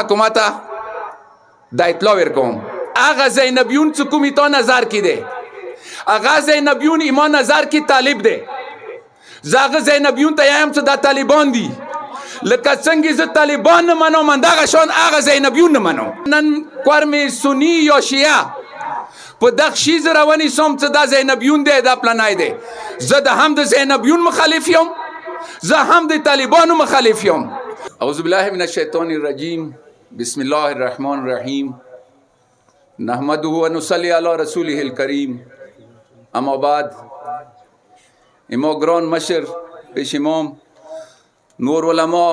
حکومت دا اطلاع ورکوم هغه زینبیون چې کومې تا نظر کې دی هغه زینبیون ایما نظر کې طالب دی زه هغه زینبیون ته یم چې دا طالبان دي لکه څنګه زه طالبان نه منم من دغه شان هغه زینبیون نه منم نن کورمې سنی یا شیعه په دغه شي زه راونیسم چې دا زینبیون دی دا پلانای دی زه د هم د زینبیون مخالف یم زه هم د طالبانو مخالف یم اعوذ بالله من الشیطان الرجیم بسم الله الرحمن الرحیم نحمده و نصلی علی رسوله الکریم اما بعد اما گران مشر پیش امام نور علما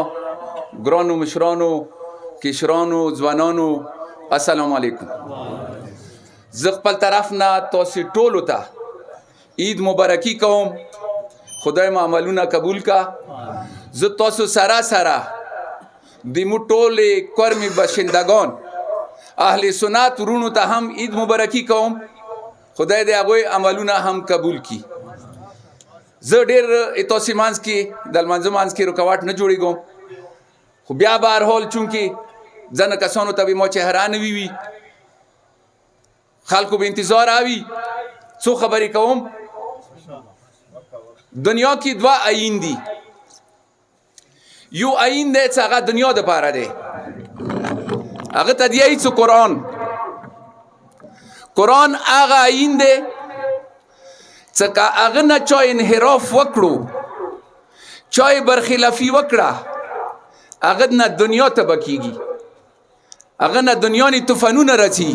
گرانو مشرانو کشرانو ځوانانو السلام علیکم زه خپل طرف نه تاسو ټولو ته عید مبارکي کوم خدای مو عملونه قبول کا زه تاسو سره د مو ټولې کورمې باشندگان اهل سنت ورونو ته هم عید مبارکي کوم خدای دې هغوی عملونه هم قبول کی زه ډېر تاسو مانځ کې د لمانځه مانځ کې رکاوټ نه جوړېږم خو بیا به هر حال چونکې ځنه کسانو ته به ما چهره نه وي خلکو به انتظار آوي څو خبرې کوم دنیا کې دوه آیین دي یو آیین دی چې هغه دنیا دپاره دی هغه ته دی چې قرآن هغه آیین دی چې که هغه نه چا انحراف وکړو چا یې برخلافي وکړه هغه نه دنیا تبه کېږي هغه نه دنیا نه طوفانونه راځي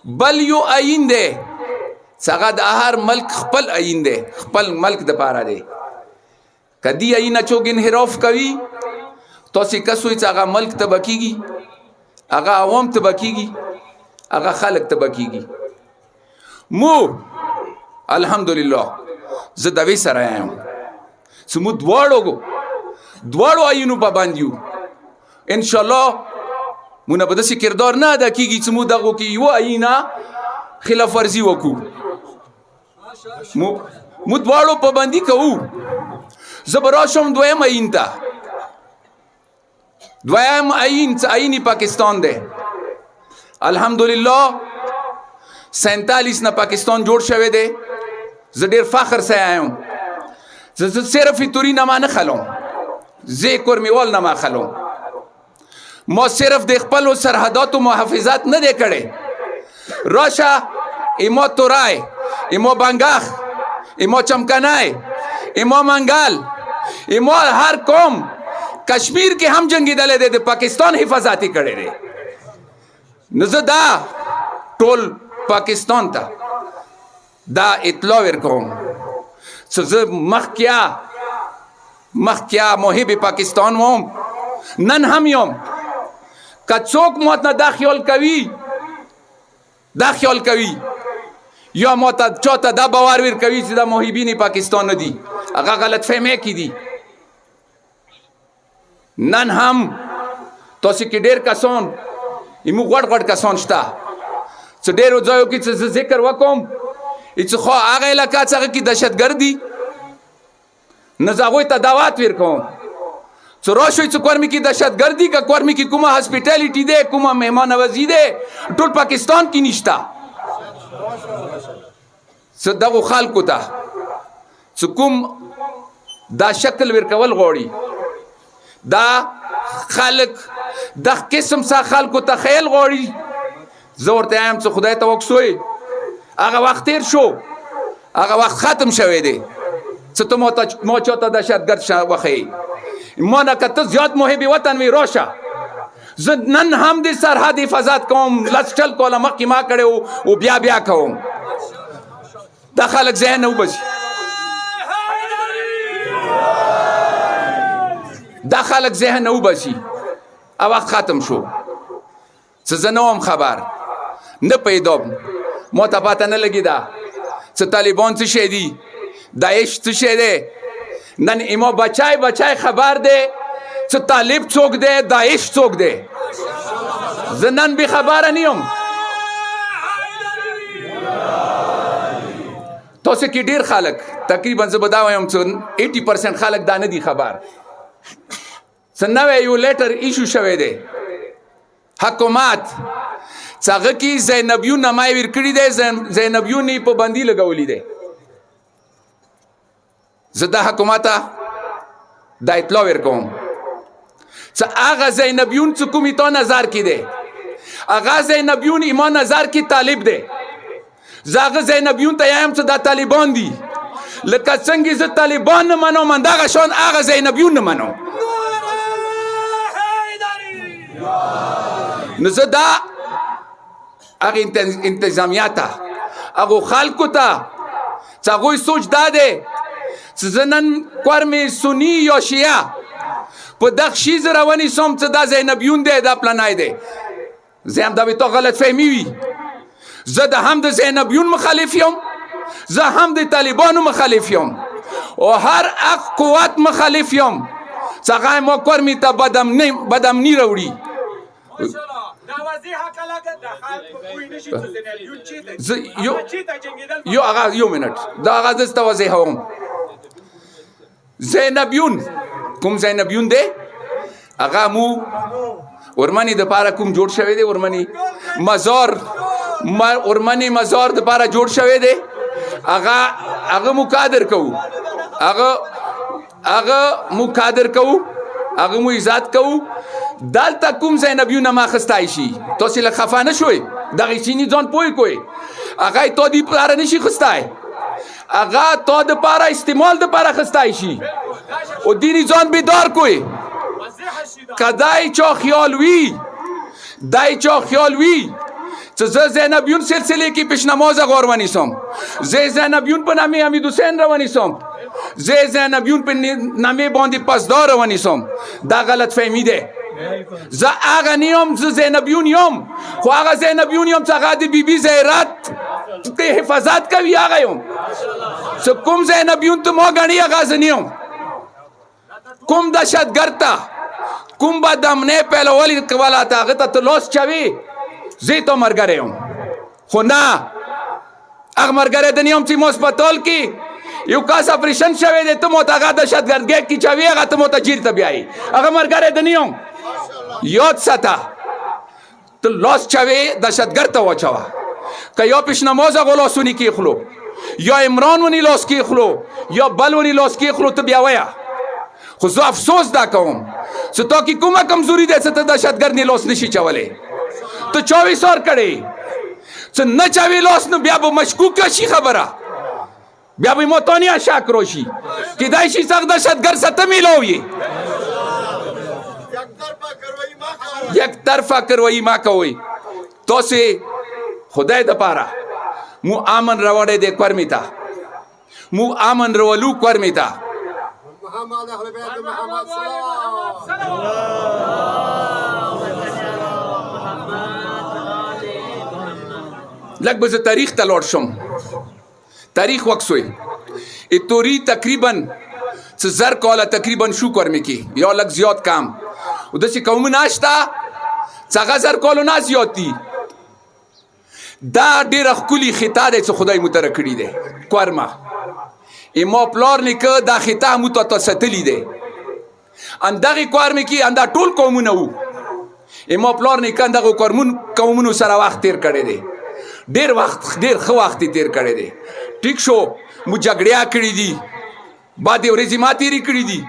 بل یو آیین دی چې هغه د هر ملک خپل آیین دی خپل ملک دپاره دی که دې آیین نه څوک انحراف کوي تاسې کس وایي چې هغه ملک تبه کېږي هغه عوام تبه کېږي هغه خلک تبه کېږي مو الحمدلله زه دوی سره یم چې موږ دواړو آیینو پابند یو انشاءالله مونه به داسې کردار نه ادا کېږي چې موږ دغو کې یوه آیینه خلاف ورزي وکړو موږ دواړو پابندي کوو زه به راشم دویم آیین ته دویم آیین چې آیین پاکستان دی الحمدلله 47 نه پاکستان جوړ شوی دی زه ډېر فخر سره یم زه صرف توری نه ما نه خلم زه کورمیوال نه ما خلم ما صرف د خپلو سرحداتو محافظت نه دی کړی راشه ایما تورای ایما بنگاخ ایما چمکنای ایما منگل ایما هر قوم کشمیر کې هم جنګېدلی دی د پاکستان حفاظتي کړی دی نو زه دا ټول پاکستان ته دا اطلاع ورکوم چې زه مخکیا محب پاکستان وم نن هم یم که څوک ماته دا خیال کوي یا ماته چاته دا باور ورکوي چې دا محبین پاکستان نه دي هغه غلط فهمۍ کې دي نن هم تاسو کې ډېر کسان ایمو غټ کسان شته چې ډېرو ځایو کې چې زه ذکر وکړم چې خو هغه علاقه چې هغه کې دهشتګردي نه زه هغوی ته دعوت ورکوم چې راشئ چې کورمې کې دهشتګردي که کورمې کې کومه هاسپیټالیټي دی کومه مهمان نوازي دی ټول پاکستان کې نشته چې دغو خلکو ته چې کوم دا شکل ورکول غواړي دا خلک دغه قسم څخه خلکو ته خیل غواړي زه ورته یم چې خدای ته وکسوی هغه وخت تیر شو هغه وخت ختم شوی دی چې ته ما چاته دهشتګرد وښیي ما نه که ته زیات محب وطن وي راشه زه نن هم د سرحد حفاظت کوم لس چل کاله مخکې ما کړی و بیا کوم دا خلک ذهن نه وباسي دا خلک ذهن نه وباسي او وخت ختم شو چې زه نه وم خبر نه پیدام ما ته پته نه لګېده چې طالبان څه شی دي داعش څه شی دی نن ایما بچای خبر دی چې طالب څوک دی داعش څوک دی زه نن بې خبره نه یم تاسو کې ډېر خلک تقریبا زه به دا وایم چې 80% خلک دا نه دي خبر څه نوی یو لیټر ایشو شوی دی حکومت څه هغه کې زینبیون نامه یې ورکړي دی زینبیون یې پابندي لګولي دی زه دا حکومت ته دا اطلاع ورکوم څه هغه زینبیون څه کومې تا نظر کې دی هغه زینبیون ایما نظر کې طالب دی زه هغه زینبیون ته یم څه دا طالبان دي لکه څنګه زه طالبان نه منم همدغه شان هغه زینبیون نه منم نو زه دا هغه انتظامیه ته هغو خلکو ته چې هغوی سوچ دا دی چې زه نن کور مې سني یا شیعه په دغه شي زه راونیسم چې دا زینبیون دی دا پلانی دی زه هم دا به تا غلط فهمي وي زه د هم د زینبیون مخالف یم زه هم د طالبانو مخالف یم او هر اخ قوت مخالف یم چې هغه ما کور مې ته بدامني راوړي یو منټ دا هغه دسته واضح هم زینبیون کوم زینبیون دی هغه مو ورمنی د پاره کوم جوړ شوی دی ورمنی مزار د پاره جوړ شوی دی هغه مو قادر کو هغه مو قادر کو هغه مو عزت کو دلته کوم زینبیون ما خستای شي تاسو له خفه نه شوي دغه چینی ځان پوي کوي هغه ته دی پاره نشي خستای هغه ته د پاره استعمال د پاره خستای شي او دینی ځان بیدار کوي کدای چا خیال وی دای چا خیال وی چې زه زینبیون سلسله کې پیشنماز غور ونیسم زه زینبیون په نامه حمید حسین روانیسم زه زینبیون په نامه باندې پاسدار روانیسم دا غلط فهمی ده زه هغه نیم زه زینبیون یم خو هغه زینبیون یم چې هغه د بیبي زهرات ته حفاظت کوي هغه یم چې کوم زینبیون ته ما غنی هغه زنیم کوم دهشتګرد ته کوم با دمنه پهلوالی کولا ته هغه ته لوس چوي زه ته مرګره یم خو نه هغه مرګره د نیم چې هسپتال کې یو کاس اپریشن شوی دی ته مو ته هغه دهشتګردګۍ کې چوي هغه ته مو ته جیل ته بیایي هغه مرګره د نیم یاد ساته ته لوس چوي دهشتګرد ته واچوه که یا پیشنماز هغو لاسونی کیخلو یا عمران ونی لاس کیخلو یا بل ونی لاس کیخلو ته بیا ویه خو زه افسوس دا کوم چې تا کې کومه کمزوري دی چې ته دهشتګرد نه لاس نشي چولی ته چاوي سار کړې چې نه چاوي لاس نو بیا به مشکوکه شي خبره بیا به متانیا شک راشي کیدای شي څنګه دهشتګرد سره میلاوي یک طرفه کروایی ما کوي تاسو خدای د پاره مو امن راوړې د کورمیتا مو امن راولو کورمیتا محمد اهل بیت محمد صلی الله لږ به زه تاریخ ته لاړ شم تاریخ وکسوی اتوری تقریبا څه زر کاله تقریبا شو کورمې کې یا لږ زیات کم او داسې قومونه شته چې هغه زر کالو نه زیات دي دا ډېره ښکلي خطا دی چې خدای مو ته راکړي دی کورمه اما پلار نیکه دا خطا مو ته ستلی دی اندغې کورمې کې اندا ټول قومونه وو اما پلار نیکه اندغه قومونو سره وخت تیر کړی دی ډېر ښه وخت تیر کړی دی ټیک شو مو جګړیا کړي دي بعد ورځې ما تیرې کړي دي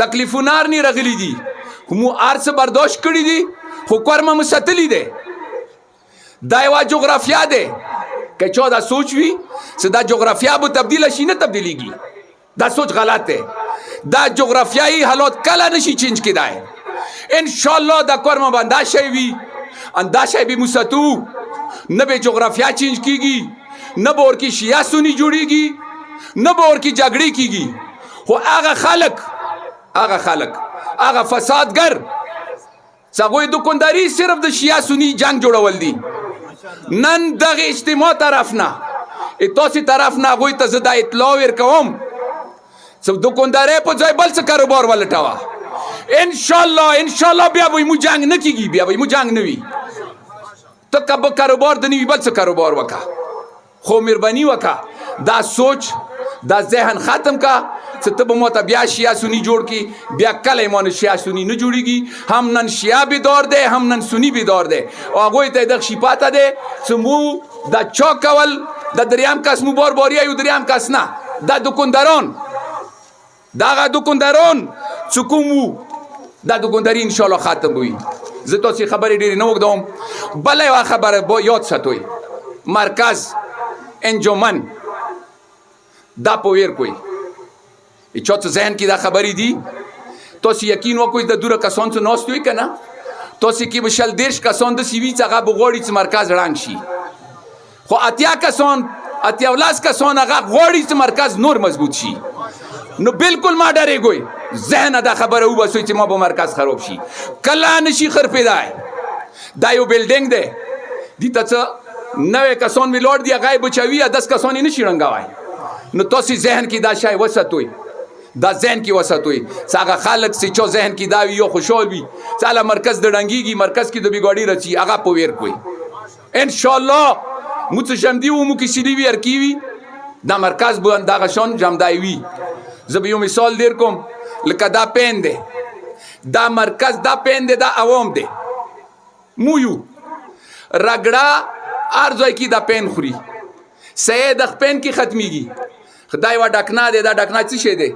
تکلیفونه نه راغلي دي مو هر څه برداشت کړي دي خو کورمه مو ستلی دی دا یوه جغرافیا دی که چا دا سوچ وي چې دا جغرافیا به تبدیله شي نه تبدیلیږي دا سوچ غلط دی دا جغرافیایي حالات کله نشي چینج کیدای انشاءالله دا کورمه به اندا شی وي اندا شی به مو ستو نه به جغرافیا چینج کیږي نه به ورکی شیعه سنی جوړیږي نه به ورکی جګړې کیږي خو هغه خلک هغه فسادګر هغوی دکانداري صرف د شیعه سنی جنگ جوړول دي نن دغه اجتماع طرف نه تاسې طرف نه هغوی ته زه دا اطلاع ورکوم چې دکاندارۍ په ځای بل څه کاروبار ولټوه انشاءالله بیا به مو جنگ نه کیږي بیا به مو جنگ نه وي ته که به کاروبار د نه وي بل څه کاروبار وکړه خو مهرباني وکړه دا سوچ دا ذهن ختم کا څه ته به ماته بیا شیعه سني جوړ کړي، بیا کله ما نه شیعه سني نه جوړېږي. هم نن شیعه بیدار دی، هم نن سني بیدار دی، او هغوی ته دغه شي پاته دی چې مو دا چا کول د دریم کس مو بار بار یو دریم کس نه، دا دکانداران دغه دکانداران چې کوم وو دا دکانداري انشاءالله ختم وي. زه تاسې خبرې ډېرې نه اوږدوم. بله یوه خبره یاد ساتئ، مرکز انجمن دا په ویر کوئ، چا څه ذهن کې دا خبرې دي تاسې یقین وکړئ د دوره کسان څه ناست وي که نه، تاسې کې به شل دېرش کسان داسې وي چې هغه به غواړي چې مرکز ړنګ شي، خو اتیا کسان اتیا ولس کسان هغه غواړي چې مرکز نور مضبوط شي. نو بالکل ما ډارېږئ، ذهنه دا خبره وباسئ چې ما به مرکز خراب شي، کله نشي خرپېدای. دا یو بلډینګ دی، دې ته څه 90 کسان ولاړ دي، هغه یې بچوي، 10 کسان یې نشي ړنګوی. نو تاسې ذهن کې دا شی وساتئ، دا ذهن کې وساتئ چې هغه خلک چې چا ذهن کې دا وي یا خوشحال وي چې هله مرکز د ړنګېږي، مرکز کې د بګاړي رچي، هغه په ویر کوئ. انشاءالله مو څه جمدي وو، مو کسی وي ارکی وي، دا مرکز به دغه شان جمدی وي. زه به یو مثال در کوم، لکه دا پین دی، دا مرکز دا پین دی، دا عوام دی، مو یو رګړه هر ځای کې دا پین خوري، سیه د پین کې ختمیږي. دا یوه ډکنه دی، دا ډکنه څه شی دی؟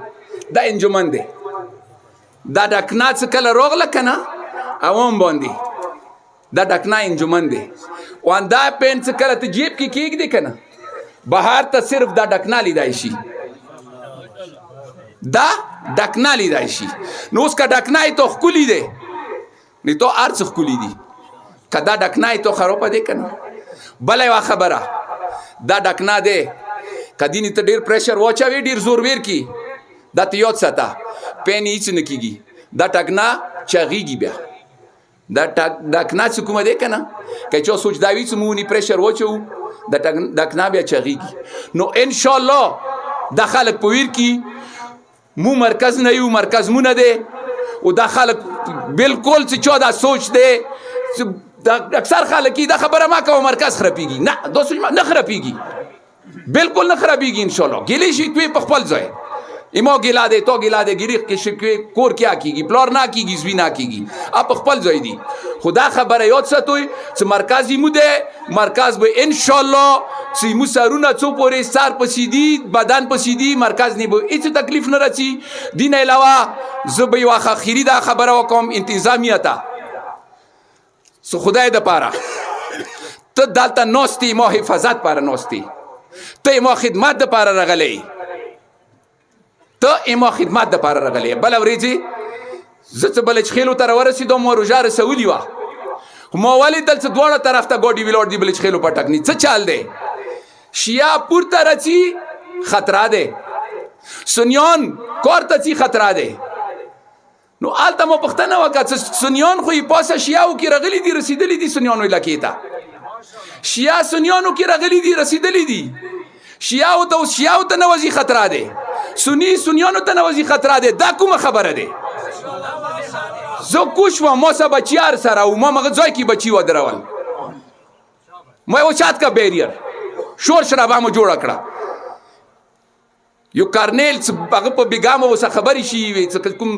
دا انجمن دی. دا ډکنه څه کله راغله که نه عوام باندې، دا ډکنه انجمن دی. وان دا پین څه کله ته جیب کې کېږدې که نه، بهر ته صرف دا ډکنه لیدای شي، دا ډکنه لیدای شي. نو اوس که ډکنه یې تو ښکلي دی، نو تو هر څه ښکلي دي، که دا ډکنه یې تو خرابه دی که نه. بله یوه خبره، دا ډکنه دی که دینې ته ډېر پریشر واچوي، ډېر زور ویر کړي، دا ته یاد ساته پین هېڅ نه کېږي، دا ټکنه چغېږي. بیا دا ډکنه چې کومه دی که نه، که چا سوچ دا وي چې موږ پریشر واچوو، دا ډکنه بیا چغېږي. نو انشاءالله دا خلک په ویر کې مو مرکز نه یو، مرکز مو نه دی. او دا خلک بالکل چې چا دا سوچ دی، اکثر خلک دا خبره ما کوه مرکز خرابېږي، نه دا سوچ نه خرابېږي، بالکل نه خرابېږي. انشاءالله ګیلې شکوې په خپل ځای، اما ګیلا دی تو ګیلا دی، ګیری کې شکوې کور کیا کېږي، پلار نه کېږي، زوی نه کېږي، په خپل ځای دي. خو دا خبره یاد ساتئ چې مرکز یې مو دی، مرکز به انشاءالله چې مو سرونه څو پورې سر پسې دي، بدن پسې دي، مرکز نه به هېڅ تکلیف نه رسي. دې نه علاوه زه به یوه اخري دا خبره وکړم انتظامیه ته، څه خدای دپاره ته دلته ناست یې، ما حفاظت پاره ناست یې، ته ما خدمت دپاره راغلی، ته ما خدمت دپاره راغلی. بله ورځې زه څه بلچخیلو ته راورسېدم، ما روژه رسولي وه، خو ما ولیدل چې دواړه طرف ته ګاډي ولاړ دي بلچخیلو پټکني. څه چل دی؟ شیعه پورته رچي خطره دی، سنیان کار ته ځي خطره دی. نو هلته ما پوښتنه وکړه چې سنیان خو یې پاسه شیعهو کې راغلي دي، رسېدلي دي سنیانو علاقې ته، شیعه سنیانو کې راغلي دي، رسېدلي دي، شیعهو ته اوس شیعهو ته نه وځي خطره دی، سني سنیانو ته نه وځي خطره دی. دا کومه خبره دی؟ زه کوش وم، ما سه بچیار سره و، ما مغه ځای کې بچي ودرول، ما وچات کا بیریر شور شرابه مو جوړه کړه. یو کارنیل هغه په بیګامه اوسه خبرې شي وي چې کوم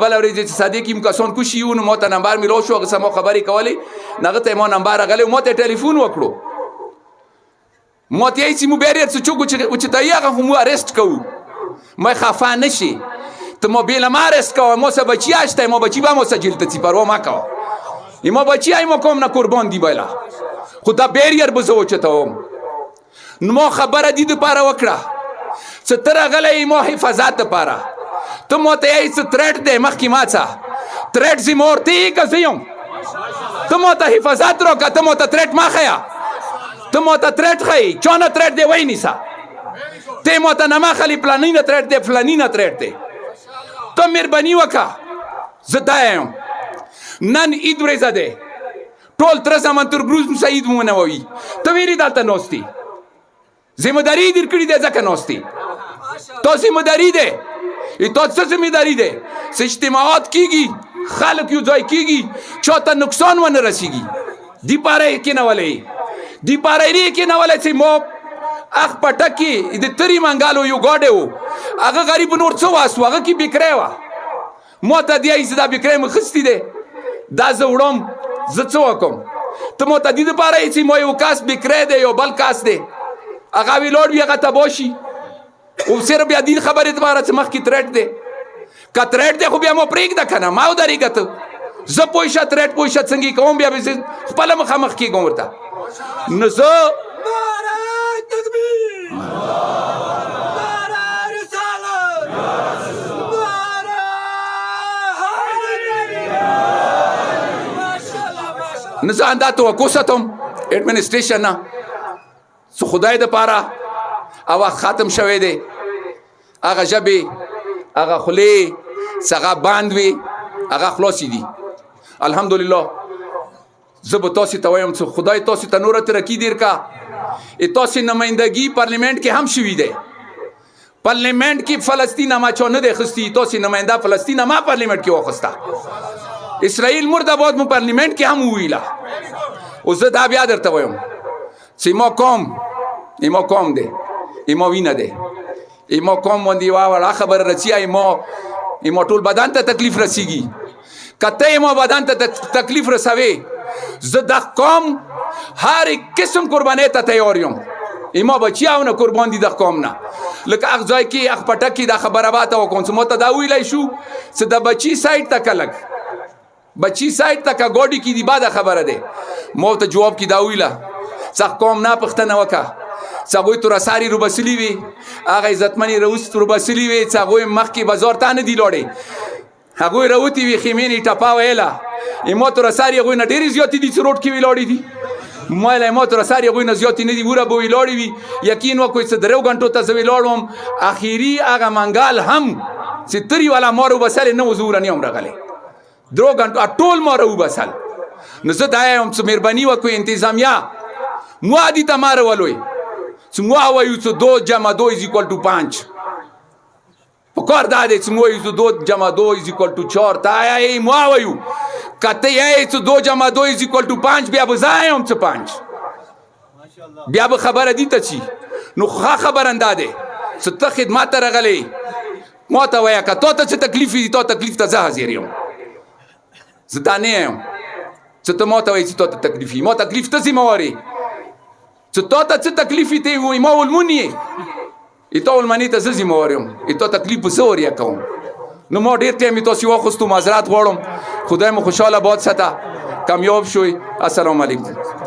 بله ورځ چې صادق یم کسان کوشي یو، نو ما ته نمبر میلاو شو، هغه سه ما خبرې کولې، هغه ته ما نمبر راغلی، ما ته ټلیفون وکړو، ما ته یې چې مو بیریر څه چوک چې ته یې هغه خو مو ارست کوو، ما خفه نشي، ته ما بیله ما ارست کوه، ما سه بچی اشته، ما بچی به ما سه جیل ته ځي، پروا مه کوه، ما بچی ای ما کوم نه قربان دی بله، خو دا بیریر به زه وچتوم. نو ما خبره دې دپاره وکړه چې ته راغلی ما حفاظت دپاره، ته ما ته یې څه ترټ دی مخکې ما څه ترټ ځي ما ورته یې که زه یم، ته ما ته حفاظت راکړه، ته ما ته ترټ مه ښیه، ته ما ته ترټ ښیي، چا نه ترټ دی وایي نیسه، ته ما ته نه مه خلي فلاني نه ترټ دی، فلاني نه ترټ دی، ته مهرباني وکړه، زه دا یم. نن عید ورځه دی، ټول تره زمن تر ګروز موسی عید ومنووي، ته ویلې دلته ناست یې، ذمهداري یې در کړې دی ځکه ناست یې، تا ذمهداري دی، تا څه ذمهداري دی چې اجتماعات کېږي، خلک یو ځای کېږي، چا ته نقصان ونه رسېږي، دې پاره یې کېنولی، دې پاره یې کېنولی چې ما اخ پټک کې د تري منګالو یو ګاډی و، هغه غریب نور څه واسو هغه کې بکری وه ما ته دی چې دا بکری مې اخیستی دی دا زه وړم زه څه وکړم ته ما ته دې دپاره یې چې ما یو کاس بکری دی یو بل کاس دی هغه ویلوړ وي هغه تباه شي او صرف بیا دې خبرې دپاره چې مخکې تریټ دی که تریټ دی خو بیا ما پرېږده که نه ما ودرېږه ته زه پوه شه تریټ پوه شه څنګه یې کوم بیا به زه خپله مخامخ کېږم ورته نو زه نه زه همدا توقع ساتم اډمنسټریشن نه څه خدای دپاره او ختم شوی دی هغه ژبې هغه خولې چې هغه بند وي هغه خلاصې دي الحمدلله زه به تاسې ته وایم چې خدای تاسې ته نوره ترقي ډېر کا تاسې نمایندګي پارلیمنټ کې هم شوي دی پارلیمنټ کې فلسطین ما چا نه دی اخیستي تاسې نماینده فلسطین ما پارلیمنټ کې واخیسته اسرائیل مرداباد مو پارلیمنټ کې هم وویله او زه دا بیا درته وایم چې ما قوم دی ما وینه دی ما قوم باندې یوه وړه خبره رسي ما ټول بدن ته تکلیف رسیږي که ته ما بدن ته تکلیف رسوې زه د قوم هر قسم قربانۍ ته تیار یم ما بچیاونه قربان دي د قوم نه لکه هغه ځای کې هغه پټک کې دا خبره باته وکړم چې ما ته دا ویلی شو چې د بچي سایډ ته که لږ بچی سایډ ته که ګاډي کې دي باده خبره دی ما ورته جواب کې دا ویله چې قوم نه پوښتنه وکړه چې هغوی تورساري روبسلي وي هغه عزتمنې روس روبسلي وي چې هغوی مخکې بازار ته نه دي لاړې هغوی راوتې وي خیمې نه یې ټپه ویله ما تورساري هغوی نه ډېرې زیاتې دي چې روډ کې ولاړې دي ما ویله ما تورساري هغوی نه زیاتې نه دي وره به ولاړې وي یقین وکړئ چې 3 غنټو ته زه ولاړ وم اخري هغه منګال هم چې ترې والا ما روبسلې نه و زه وره نه یم راغلی 3 غنټو ټول ما راوبسل نو زه دا یم چې مهرباني وکړئ انتظامیه مو عادي ته ما راولئ چې مو وایو چې 2 جمع 2 is equal to 5 په کار دا دی چې مو وایو چې 2 جمع 2 is equal to 4 ته یې مو وایو که ته یې چې 2 جمع 2 is equal to 5 بیا به زه یم چې 5 بیا به خبره دي ته چی نو ښه خبره دا دی چې ته خدمت ته راغلی ما ته وایه که تا ته څه تکلیف وي تا تکلیف ته زه حاضر یم زه دا نه یم چې ته ما ته وایې چې تا ته تکلیف وي ما تکلیف ته ذمهوار چې تا ته څه تکلیف وي ته یې وایي ما ولمون یې تا ولمنې ته زه ذمهوار یم تا تکلیف به زه وریا کوم نو ما ډېر ټایم یې تاسې واخیستو معذرت غواړم خدای مو خوشحاله باد ساته کامیاب شوئ السلام علیکم